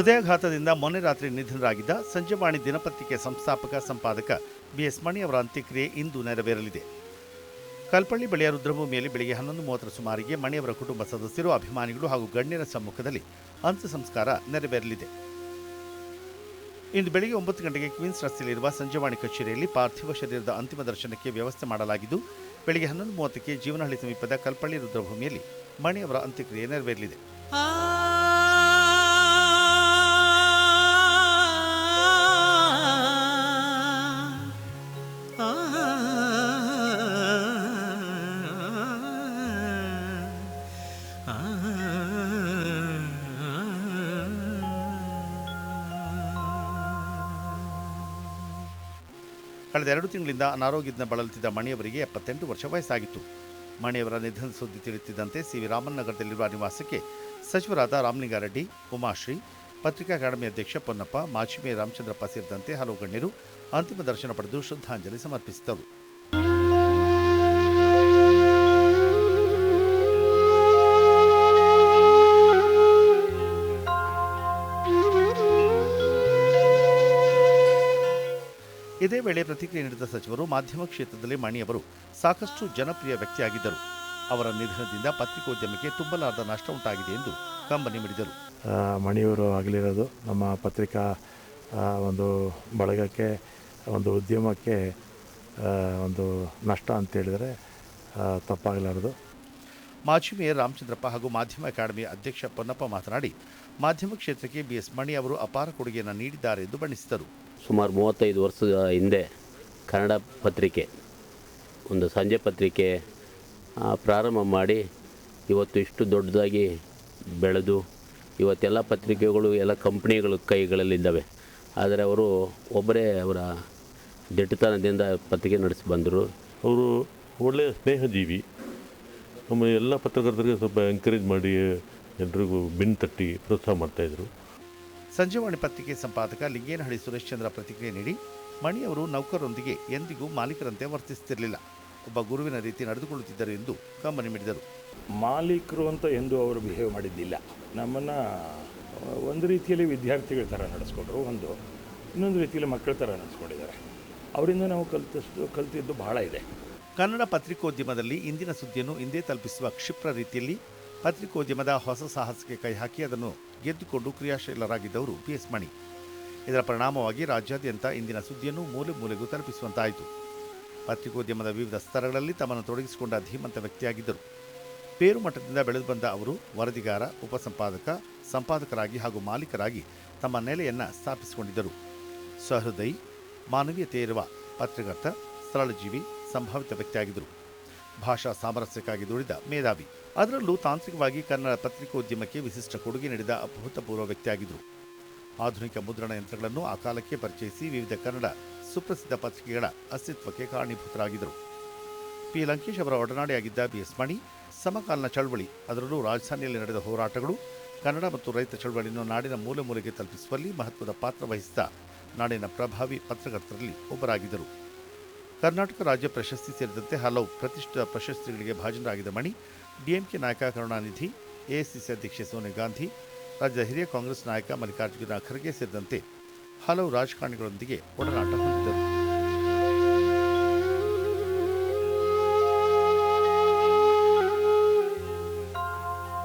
ಹೃದಯಾಘಾತದಿಂದ ಮೊನ್ನೆ ರಾತ್ರಿ ನಿಧನರಾಗಿದ್ದ ಸಂಜೆವಾಣಿ ದಿನಪತ್ರಿಕೆ ಸಂಸ್ಥಾಪಕ ಸಂಪಾದಕ ಬಿಎಸ್ ಮಣಿ ಅವರ ಅಂತ್ಯಕ್ರಿಯೆ ಇಂದು ನೆರವೇರಲಿದೆ. ಕಲ್ಪಳ್ಳಿ ಬಳಿಯ ರುದ್ರಭೂಮಿಯಲ್ಲಿ ಬೆಳಗ್ಗೆ 11:30 ಸುಮಾರಿಗೆ ಮಣಿಯವರ ಕುಟುಂಬ ಸದಸ್ಯರು, ಅಭಿಮಾನಿಗಳು ಹಾಗೂ ಗಣ್ಯರ ಸಮ್ಮುಖದಲ್ಲಿ ಅಂತ್ಯ ಸಂಸ್ಕಾರ ನೆರವೇರಲಿದೆ. ಇಂದು ಬೆಳಗ್ಗೆ 9 ಗಂಟೆಗೆ ಕ್ವೀನ್ಸ್ ರಸ್ತೆಯಲ್ಲಿರುವ ಸಂಜೆವಾಣಿ ಕಚೇರಿಯಲ್ಲಿ ಪಾರ್ಥಿವ ಶರೀರದ ಅಂತಿಮ ದರ್ಶನಕ್ಕೆ ವ್ಯವಸ್ಥೆ ಮಾಡಲಾಗಿದ್ದು, ಬೆಳಗ್ಗೆ 11:30ಕ್ಕೆ ಜೀವನಹಳ್ಳಿ ಸಮೀಪದ ಕಲ್ಪಳ್ಳಿ ರುದ್ರಭೂಮಿಯಲ್ಲಿ ಮಣಿಯವರ ಅಂತ್ಯಕ್ರಿಯೆ ನೆರವೇರಲಿದೆ. ಕಳೆದ 2 ತಿಂಗಳಿಂದ ಅನಾರೋಗ್ಯದಿಂದ ಬಳಲುತ್ತಿದ್ದ ಮಣಿಯವರಿಗೆ 78 ವರ್ಷ ವಯಸ್ಸಾಗಿತ್ತು. ಮಣಿಯವರ ನಿಧನದ ಸುದ್ದಿ ತಿಳಿಯುತ್ತಿದ್ದಂತೆ ಸಿವಿ ರಾಮನ್ ನಗರದಲ್ಲಿರುವ ನಿವಾಸಕ್ಕೆ ಸಚಿವರಾದ ರಾಮಲಿಂಗಾರೆಡ್ಡಿ, ಉಮಾಶ್ರೀ, ಪತ್ರಿಕಾ ಅಕಾಡೆಮಿ ಅಧ್ಯಕ್ಷ ಪೊನ್ನಪ್ಪ, ಮಾಜಿ ಮೇಯರ್ ರಾಮಚಂದ್ರಪ್ಪ ಸೇರಿದಂತೆ ಹಲವು ಗಣ್ಯರು ಅಂತಿಮ ದರ್ಶನ ಪಡೆದು ಶ್ರದ್ಧಾಂಜಲಿ ಸಮರ್ಪಿಸಿದರು. ಇದೇ ವೇಳೆ ಪ್ರತಿಕ್ರಿಯೆ ನೀಡಿದ ಸಚಿವರು, ಮಾಧ್ಯಮ ಕ್ಷೇತ್ರದಲ್ಲಿ ಮಣಿಯವರು ಸಾಕಷ್ಟು ಜನಪ್ರಿಯ ವ್ಯಕ್ತಿಯಾಗಿದ್ದರು. ಅವರ ನಿಧನದಿಂದ ಪತ್ರಿಕೋದ್ಯಮಕ್ಕೆ ತುಂಬಲಾರದ ನಷ್ಟ ಉಂಟಾಗಿದೆ ಎಂದು ಕಂಬನಿ ಮಿಡಿದರು. ಮಣಿಯವರು ಆಗಲಿರೋದು ನಮ್ಮ ಪತ್ರಿಕಾ ಒಂದು ಬಳಗಕ್ಕೆ, ಒಂದು ಉದ್ಯಮಕ್ಕೆ ಒಂದು ನಷ್ಟ ಅಂತೇಳಿದರೆ ತಪ್ಪಾಗಲಾರದು. ಮಾಜಿ ಮೇಯರ್ ರಾಮಚಂದ್ರಪ್ಪ ಹಾಗೂ ಮಾಧ್ಯಮ ಅಕಾಡೆಮಿ ಅಧ್ಯಕ್ಷ ಪೊನ್ನಪ್ಪ ಮಾತನಾಡಿ, ಮಾಧ್ಯಮ ಕ್ಷೇತ್ರಕ್ಕೆ ಬಿಎಸ್ ಮಣಿ ಅವರು ಅಪಾರ ಕೊಡುಗೆಯನ್ನು ನೀಡಿದ್ದಾರೆ ಎಂದು ಬಣ್ಣಿಸಿದರು. ಸುಮಾರು 35 ವರ್ಷದ ಹಿಂದೆ ಕನ್ನಡ ಪತ್ರಿಕೆ, ಒಂದು ಸಂಜೆ ಪತ್ರಿಕೆ ಪ್ರಾರಂಭ ಮಾಡಿ ಇವತ್ತು ಇಷ್ಟು ದೊಡ್ಡದಾಗಿ ಬೆಳೆದು ಇವತ್ತೆಲ್ಲ ಪತ್ರಿಕೆಗಳು ಎಲ್ಲ ಕಂಪ್ನಿಗಳು ಕೈಗಳಲ್ಲಿದ್ದಾವೆ. ಆದರೆ ಅವರು ಒಬ್ಬರೇ ಅವರ ದಿಟ್ಟತನದಿಂದ ಪತ್ರಿಕೆ ನಡೆಸಿ ಬಂದರು. ಅವರು ಒಳ್ಳೆಯ ಸ್ನೇಹಜೀವಿ. ನಮ್ಮ ಎಲ್ಲ ಪತ್ರಕರ್ತರಿಗೆ ಸ್ವಲ್ಪ ಎಂಕರೇಜ್ ಮಾಡಿ ಎಲ್ರಿಗೂ ಬಿನ್ ತಟ್ಟಿ ಪ್ರೋತ್ಸಾಹ ಮಾಡ್ತಾಯಿದ್ರು. ಸಂಜೆವಾಣಿ ಪತ್ರಿಕೆ ಸಂಪಾದಕ ಲಿಂಗೇನಹಳ್ಳಿ ಸುರೇಶ್ ಚಂದ್ರ ಪ್ರತಿಕ್ರಿಯೆ ನೀಡಿ, ಮಣಿಯವರು ನೌಕರರೊಂದಿಗೆ ಎಂದಿಗೂ ಮಾಲೀಕರಂತೆ ವರ್ತಿಸುತ್ತಿರಲಿಲ್ಲ, ಒಬ್ಬ ಗುರುವಿನ ರೀತಿ ನಡೆದುಕೊಳ್ಳುತ್ತಿದ್ದರು ಎಂದು ಕಂಬನಿ ಮಿಡಿದರು. ಮಾಲೀಕರು ಅಂತ ಎಂದು ಅವರು ಬಿಹೇವ್ ಮಾಡಿದ್ದಿಲ್ಲ. ನಮ್ಮನ್ನು ಒಂದು ರೀತಿಯಲ್ಲಿ ವಿದ್ಯಾರ್ಥಿಗಳ ಥರ ನಡೆಸ್ಕೊಂಡ್ರು, ಇನ್ನೊಂದು ರೀತಿಯಲ್ಲಿ ಮಕ್ಕಳ ಥರ ನಡೆಸ್ಕೊಂಡಿದ್ದಾರೆ. ಅವರಿಂದ ನಾವು ಕಲಿತಿದ್ದು ಬಹಳ ಇದೆ. ಕನ್ನಡ ಪತ್ರಿಕೋದ್ಯಮದಲ್ಲಿ ಇಂದಿನ ಸುದ್ದಿಯನ್ನು ಇಂದೇ ತಲುಪಿಸುವ ಕ್ಷಿಪ್ರ ರೀತಿಯಲ್ಲಿ ಪತ್ರಿಕೋದ್ಯಮದ ಹೊಸ ಸಾಹಸಕ್ಕೆ ಕೈ ಹಾಕಿ ಅದನ್ನು ಗೆದ್ದುಕೊಂಡು ಕ್ರಿಯಾಶೀಲರಾಗಿದ್ದವರು ಬಿಎಸ್ ಮಣಿ. ಇದರ ಪರಿಣಾಮವಾಗಿ ರಾಜ್ಯಾದ್ಯಂತ ಇಂದಿನ ಸುದ್ದಿಯನ್ನು ಮೂಲೆ ಮೂಲೆಗೂ ತಲುಪಿಸುವಂತಾಯಿತು. ಪತ್ರಿಕೋದ್ಯಮದ ವಿವಿಧ ಸ್ತರಗಳಲ್ಲಿ ತಮ್ಮನ್ನು ತೊಡಗಿಸಿಕೊಂಡ ಧೀಮಂತ ವ್ಯಕ್ತಿಯಾಗಿದ್ದರು. ಪೇರು ಮಟ್ಟದಿಂದ ಬೆಳೆದು ಬಂದ ಅವರು ವರದಿಗಾರ, ಉಪಸಂಪಾದಕ, ಸಂಪಾದಕರಾಗಿ ಹಾಗೂ ಮಾಲೀಕರಾಗಿ ತಮ್ಮ ನೆಲೆಯನ್ನು ಸ್ಥಾಪಿಸಿಕೊಂಡಿದ್ದರು. ಸಹೃದಯಿ, ಮಾನವೀಯತೆ ಇರುವ ಪತ್ರಕರ್ತ, ಸರಳಜೀವಿ, ಸಂಭಾವಿತ ವ್ಯಕ್ತಿಯಾಗಿದ್ದರು. ಭಾಷಾ ಸಾಮರಸ್ಯಕ್ಕಾಗಿ ದುಡಿದ ಮೇಧಾವಿ. ಅದರಲ್ಲೂ ತಾಂತ್ರಿಕವಾಗಿ ಕನ್ನಡ ಪತ್ರಿಕೋದ್ಯಮಕ್ಕೆ ವಿಶಿಷ್ಟ ಕೊಡುಗೆ ನೀಡಿದ ಅಭೂತಪೂರ್ವ ವ್ಯಕ್ತಿಯಾಗಿದ್ದರು. ಆಧುನಿಕ ಮುದ್ರಣ ಯಂತ್ರಗಳನ್ನು ಆ ಕಾಲಕ್ಕೆ ಪರಿಚಯಿಸಿ ವಿವಿಧ ಕನ್ನಡ ಸುಪ್ರಸಿದ್ಧ ಪತ್ರಿಕೆಗಳ ಅಸ್ತಿತ್ವಕ್ಕೆ ಕಾರಣೀಭೂತರಾಗಿದ್ದರು. ಪಿ ಲಂಕೇಶ್ ಅವರ ಒಡನಾಡಿಯಾಗಿದ್ದ ಬಿಎಸ್ ಮಣಿ ಸಮಕಾಲೀನ ಚಳವಳಿ, ಅದರಲ್ಲೂ ರಾಜಧಾನಿಯಲ್ಲಿ ನಡೆದ ಹೋರಾಟಗಳು, ಕನ್ನಡ ಮತ್ತು ರೈತ ಚಳವಳಿಯನ್ನು ನಾಡಿನ ಮೂಲೆ ಮೂಲೆಗೆ ತಲುಪಿಸುವಲ್ಲಿ ಮಹತ್ವದ ಪಾತ್ರ ವಹಿಸಿದ ನಾಡಿನ ಪ್ರಭಾವಿ ಪತ್ರಕರ್ತರಲ್ಲಿ ಒಬ್ಬರಾಗಿದ್ದರು. ಕರ್ನಾಟಕ ರಾಜ್ಯ ಪ್ರಶಸ್ತಿ ಸೇರಿದಂತೆ ಹಲವು ಪ್ರತಿಷ್ಠಿತ ಪ್ರಶಸ್ತಿಗಳಿಗೆ ಭಾಜನರಾಗಿದ್ದ ಮಣಿ ಡಿಎಂಕೆ ನಾಯಕ ಕರುಣಾನಿಧಿ, ಎಐಸಿಸಿ ಅಧ್ಯಕ್ಷೆ ಸೋನಿಯಾ ಗಾಂಧಿ, ರಾಜ್ಯದ ಹಿರಿಯ ಕಾಂಗ್ರೆಸ್ ನಾಯಕ ಮಲ್ಲಿಕಾರ್ಜುನ ಖರ್ಗೆ ಸೇರಿದಂತೆ ಹಲವು ರಾಜಕಾರಣಿಗಳೊಂದಿಗೆ ಒಡನಾಟ ಹೊಂದಿದ್ದರು.